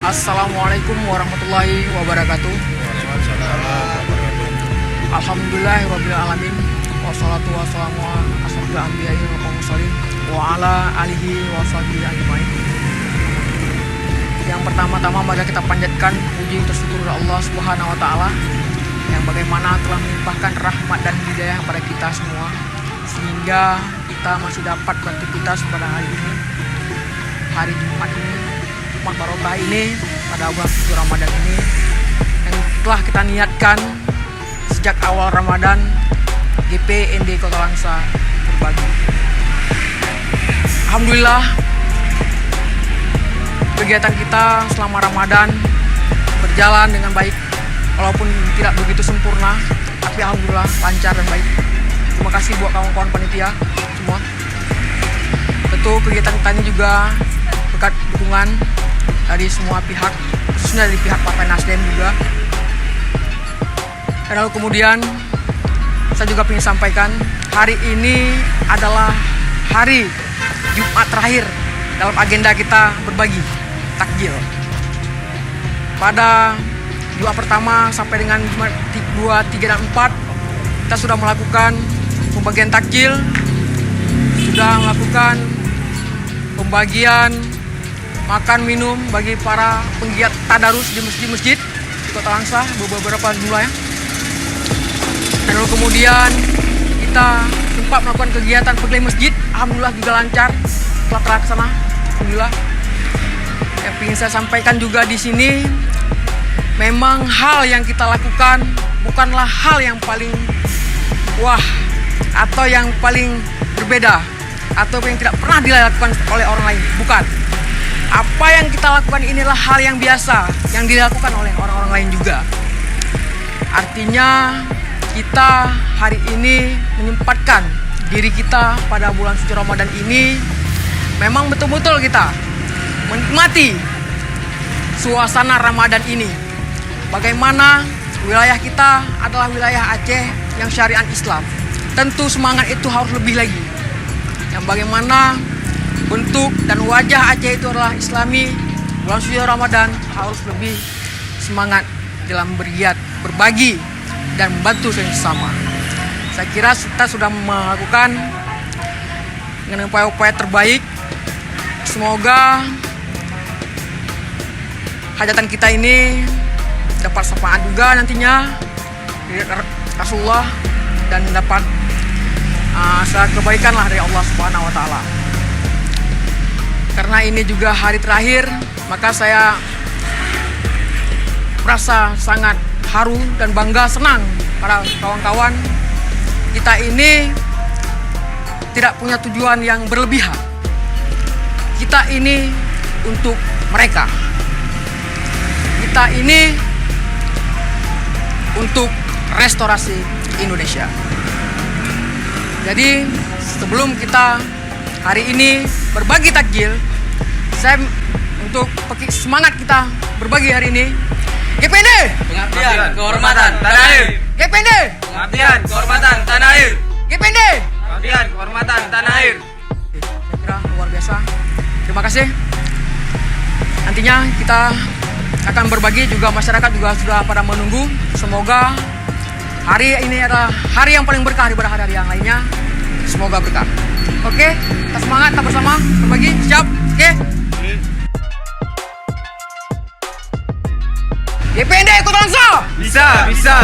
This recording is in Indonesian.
Assalamualaikum warahmatullahi wabarakatuh. Alhamdulillahirrabbilalamin. Wassalatu wassalamu ala asyrofil anbiya'i wal mursalin wa ala alihi wa sahbihi ajmain. Yang pertama-tama mari kita panjatkan puji tersyukur Allah Subhanahu wa taala yang bagaimana telah melimpahkan rahmat dan hidayah kepada kita semua sehingga kita masih dapat beraktivitas pada hari ini, hari Jumat ini, Jumat Barokah ini, pada bulan suci Ramadan ini yang telah kita niatkan sejak awal Ramadan. GPND Kota Langsa berbagi. Alhamdulillah kegiatan kita selama Ramadan berjalan dengan baik, walaupun tidak begitu sempurna, tapi alhamdulillah lancar dan baik. Terima kasih buat kawan-kawan panitia semua. Tentu kegiatan kita ini juga berkat dukungan dari semua pihak, khususnya dari pihak Partai Nasdem juga. Dan lalu kemudian saya juga ingin sampaikan, hari ini adalah hari Jumat terakhir dalam agenda kita berbagi takjil. Pada Jumat pertama sampai dengan Jumat 2, 3, dan 4 kita sudah melakukan pembagian takjil, sudah melakukan pembagian makan minum bagi para penggiat tadarus di masjid-masjid di Kota Langsa, beberapa jumlahnya. Dan lalu kemudian kita sempat melakukan kegiatan pegelaran masjid, alhamdulillah juga lancar, telah terlaksana, alhamdulillah. Yang ingin saya sampaikan juga di sini, memang hal yang kita lakukan bukanlah hal yang paling wah atau yang paling berbeda atau yang tidak pernah dilakukan oleh orang lain, bukan. Apa yang kita lakukan inilah hal yang biasa yang dilakukan oleh orang-orang lain juga. Artinya kita hari ini menyempatkan diri kita pada bulan suci Ramadan ini, memang betul-betul kita menikmati suasana Ramadan ini. Bagaimana wilayah kita adalah wilayah Aceh yang syariat Islam. Tentu semangat itu harus lebih lagi. Yang bagaimana bentuk dan wajah Aceh itu adalah Islami, bulan suci Ramadan harus lebih semangat dalam bergiat, berbagi, dan membantu sesama. Saya kira kita sudah melakukan dengan upaya-upaya terbaik. Semoga hajatan kita ini dapat syafaat juga nantinya dari Rasulullah dan dapat kebaikan lah dari Allah Subhanahu wa taala. Karena ini juga hari terakhir, maka saya merasa sangat haru dan bangga, senang para kawan-kawan. Kita ini tidak punya tujuan yang berlebihan. Kita ini untuk mereka. Kita ini untuk restorasi Indonesia. Jadi sebelum kita hari ini berbagi takjil, saya untuk semangat kita berbagi hari ini, GPND Pengabdian Kehormatan Tanah Air. GPND Pengabdian Kehormatan Tanah Air. GPND Pengabdian Kehormatan Tanah Air. Saya kira luar biasa. Terima kasih. Nantinya kita akan berbagi juga, masyarakat juga sudah pada menunggu. Semoga hari ini adalah hari yang paling berkah daripada hari-hari yang lainnya. Semoga berkah. Oke, kita semangat, kita bersama berbagi. Siap? Oke. GPND Kota Langsa. Bisa.